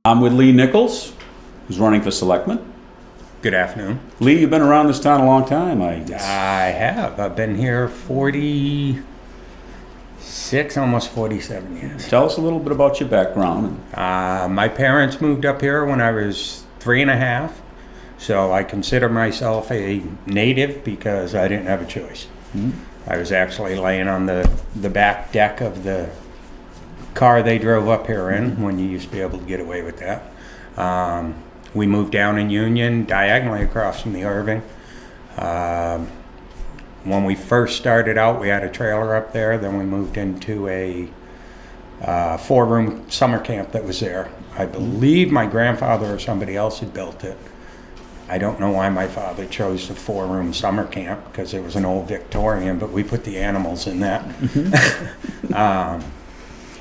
I'm with Leigh Nichols, who's running for Selectmen. Good afternoon. Leigh, you've been around this town a long time, I guess. I have. I've been here 46, almost 47 years. Tell us a little bit about your background. My parents moved up here when I was 3.5, so I consider myself a native because I didn't have a choice. I was actually laying on the back deck of the car they drove up here in when you used to be able to get away with that. We moved down in Union, diagonally across from the Irving. When we first started out, we had a trailer up there. Then we moved into a 4-room summer camp that was there. I believe my grandfather or somebody else had built it. I don't know why my father chose the 4-room summer camp, because it was an old Victorian, but we put the animals in that.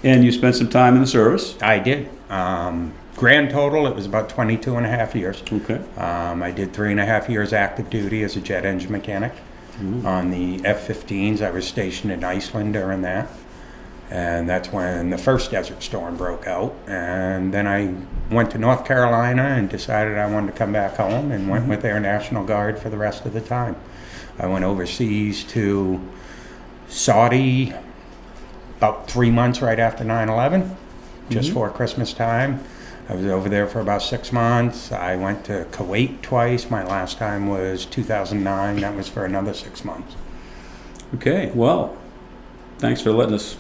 And you spent some time in the service. I did. Grand total, it was about 22 and a half years. Okay. I did 3.5 years active duty as a jet engine mechanic. On the F-15s. I was stationed in Iceland during that. And that's when the first Desert Storm broke out. And then I went to North Carolina and decided I wanted to come back home, and went with Air National Guard for the rest of the time. I went overseas to Saudi about 3 months right after 9/11, just for Christmas time. I was over there for about 6 months. I went to Kuwait twice. My last time was 2009. That was for another 6 months. Okay, well, thanks for letting us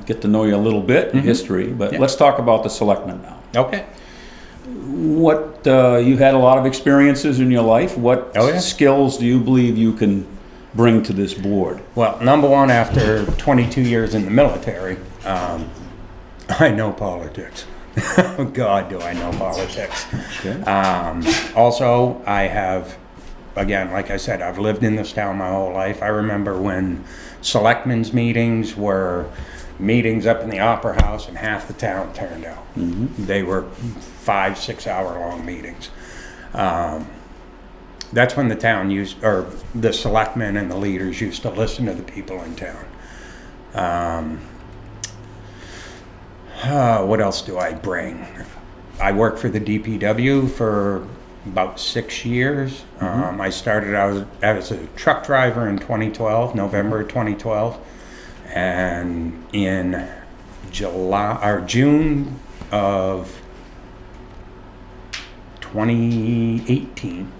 get to know you a little bit in history, but let's talk about the Selectmen now. Okay. What, you've had a lot of experiences in your life. What skills do you believe you can bring to this board? Well, number one, after 22 years in the military, I know politics. God, do I know politics. Okay. Also, I have, again, like I said, I've lived in this town my whole life. I remember when Selectmen's meetings were meetings up in the Opera House and half the town turned out. They were 5-6 hour long meetings. That's when the town used, or the selectmen and the leaders used to listen to the people in town. What else do I bring? I worked for the DPW for about 6 years. I started out as a truck driver in 2012, November 2012. And in June of 2018,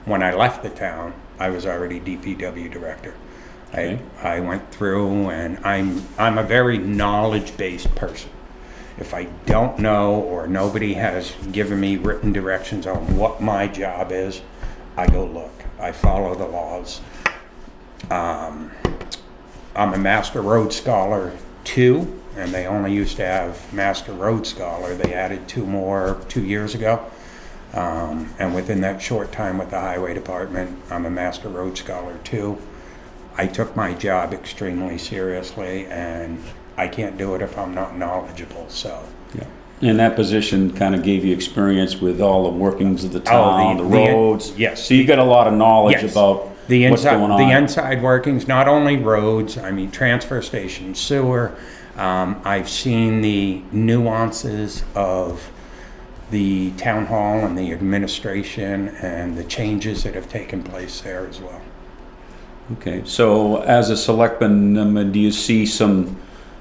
when I left the town, I was already DPW director. Okay. I went through, and I'm a very knowledge-based person. If I don't know, or nobody has given me written directions on what my job is, I go look. I follow the laws. I'm a Master Road Scholar 2, and they only used to have Master Road Scholar. They added 2 more 2 years ago. And within that short time with the Highway Department, I'm a Master Road Scholar 2. I took my job extremely seriously, and I can't do it if I'm not knowledgeable, so. Yeah. And that position kind of gave you experience with all the workings of the town, the roads. Yes. So you got a lot of knowledge about what's going on. The inside workings, not only roads, I mean transfer station, sewer. I've seen the nuances of the town hall and the administration and the changes that have taken place there as well. Okay, so as a selectman, do you see some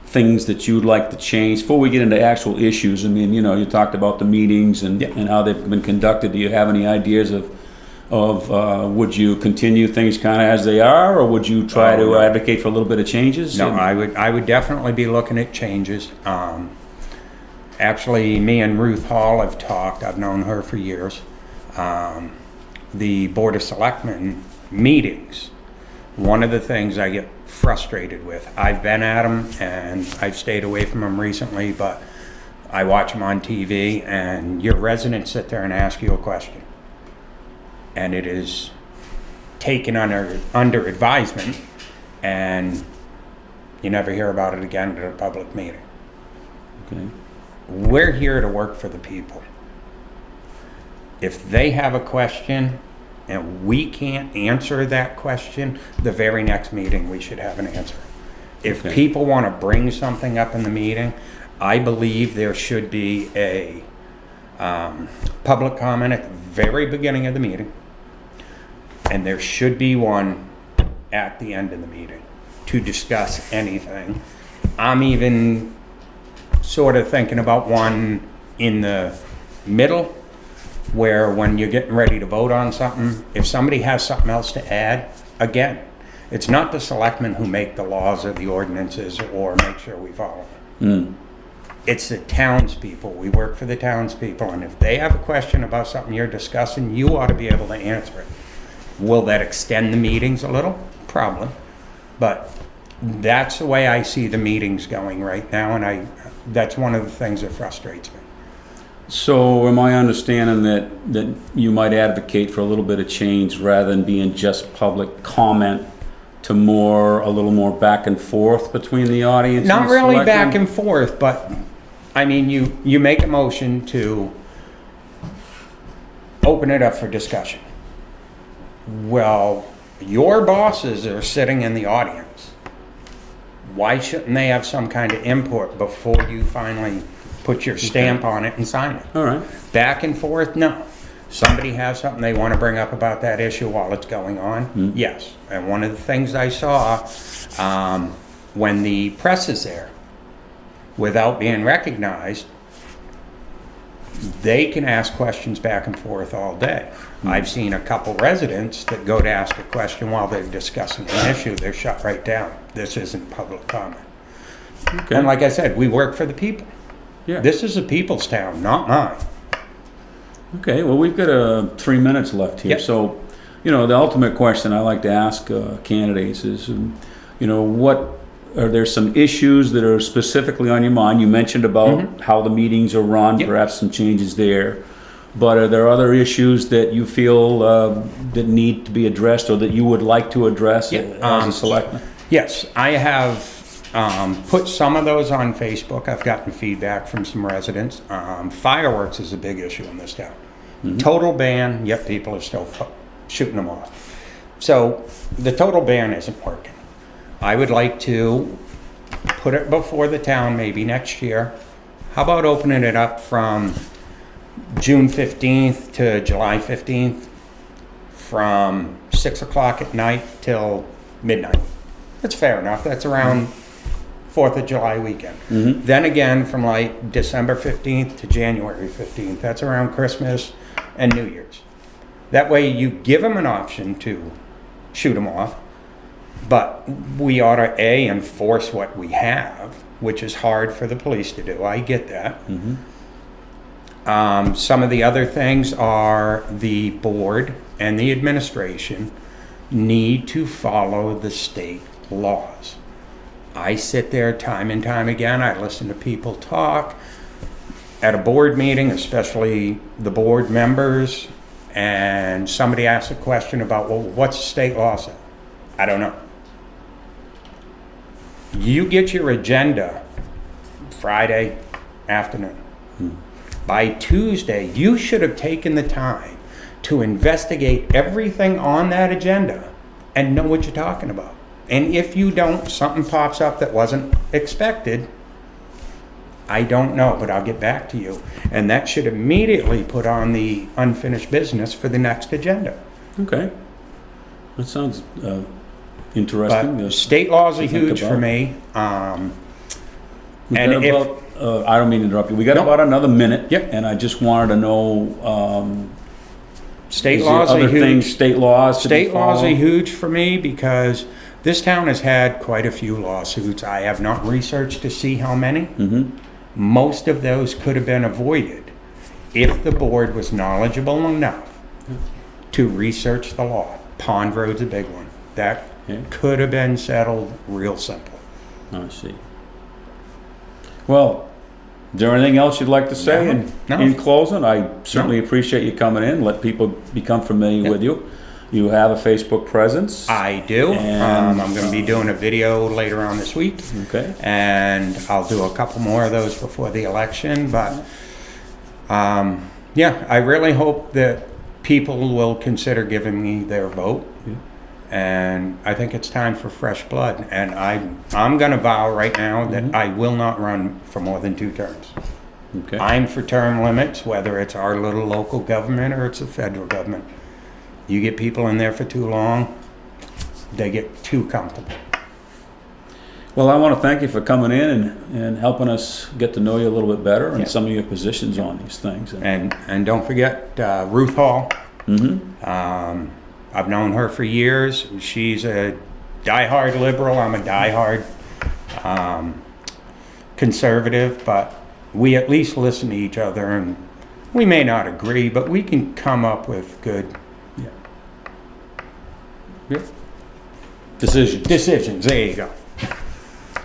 things that you'd like to change? Before we get into actual issues, I mean, you know, you talked about the meetings and how they've been conducted. Do you have any ideas of would you continue things kind of as they are, or would you try to advocate for a little bit of changes? No, I would definitely be looking at changes. Actually, me and Ruth Hall have talked. I've known her for years. The Board of Selectmen meetings, one of the things I get frustrated with, I've been at them and I've stayed away from them recently, but I watch them on TV, and your residents sit there and ask you a question, and it is taken under advisement, and you never hear about it again at a public meeting. Okay. We're here to work for the people. If they have a question and we can't answer that question, the very next meeting we should have an answer. If Okay. people want to bring something up in the meeting, I believe there should be a public comment at the very beginning of the meeting, and there should be one at the end of the meeting to discuss anything. I'm even sort of thinking about one in the middle, where when you're getting ready to vote on something, if somebody has something else to add, again, it's not the selectmen who make the laws or the ordinances or make sure we follow them. It's the townspeople. We work for the townspeople, and if they have a question about something you're discussing, you ought to be able to answer it. Will that extend the meetings a little? Probably. But that's the way I see the meetings going right now, and that's one of the things that frustrates me. So am I understanding that you might advocate for a little bit of change rather than being just public comment to a little more back and forth between the audience? Not and really selectmen? back and forth, but I mean, you make a motion to open it up for discussion. Well, your bosses are sitting in the audience. Why shouldn't they have some kind of input before you finally put your stamp on it and sign it? All right. Back and forth, no. Somebody has something they want to bring up about that issue while it's going on? Yes. And one of the things I saw when the press is there, without being recognized, they can ask questions back and forth all day. I've seen a couple residents that go to ask a question while they're discussing an issue, they're shut right down. This isn't public comment. Okay. And like I said, we work for the people. Yeah. This is a people's town, not mine. Okay, well, we've got 3 minutes left here. Yep. So, the ultimate question I like to ask candidates is, are there some issues that are specifically on your mind? You mentioned about how the meetings are run, Yep. perhaps some changes there. But are there other issues that you feel that need to be addressed or that you would like to address as a selectman? Yes, I have put some of those on Facebook. I've gotten feedback from some residents. Fireworks is a big issue in this town. Total ban, yet people are still shooting them off. So the total ban isn't working. I would like to put it before the town maybe next year. How about opening it up from June 15th to July 15th, from 6 o'clock at night till midnight? That's fair enough. That's around 4th of July weekend. Then again, from like December 15th to January 15th, that's around Christmas and New Year's. That way you give them an option to shoot them off, but we ought to enforce what we have, which is hard for the police to do. I get that. Some of the other things are the board and the administration need to follow the state laws. I sit there time and time again, I listen to people talk at a board meeting, especially the board members, and somebody asks a question about, well, what's the state law say? I don't know. You get your agenda Friday afternoon. By Tuesday, you should have taken the time to investigate everything on that agenda and know what you're talking about. And if you don't, something pops up that wasn't expected, I don't know, but I'll get back to you. And that should immediately put on the unfinished business for the next agenda. Okay. That sounds interesting. But state laws are to think huge for about. me. We've And got if- about, I don't mean to interrupt you. We got No. about another minute. Yep. And I just wanted to know, State is there laws are other things, huge. state laws to be State laws are followed? huge for me because this town has had quite a few lawsuits. I have not researched to see how many. Most of those could have been avoided if the board was knowledgeable enough to research the law. Pond Road's a big one. That Yeah. could have been settled real simple. I see. Well, is there anything else you'd like to say No. in closing? I certainly appreciate you coming in, let people become familiar with you. You have a Facebook presence. I do. And, I'm going to be doing a video later on this week. Okay. And I'll do a couple more of those before the election. But yeah, I really hope that people will consider giving me their vote. And I think it's time for fresh blood. And I'm going to vow right now that I will not run for more than 2 terms. Okay. I'm for term limits, whether it's our little local government or it's the federal government. You get people in there for too long, they get too comfortable. Well, I want to thank you for coming in and helping us get to know you a little bit better and Yeah. some of your positions on these things. And don't forget Ruth Hall. I've known her for years. She's a diehard liberal. I'm a diehard conservative, but we at least listen to each other, and we may not agree, but we can come up with good decisions. There you go.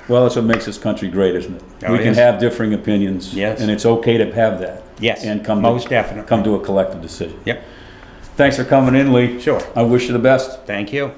Well, that's what makes this country great, isn't it? Oh, We it can is. have differing opinions. Yes. And it's okay to have that. Yes, And come most definitely. come to a collective decision. Yep. Thanks for coming in, Leigh. Sure. I wish you the best. Thank you.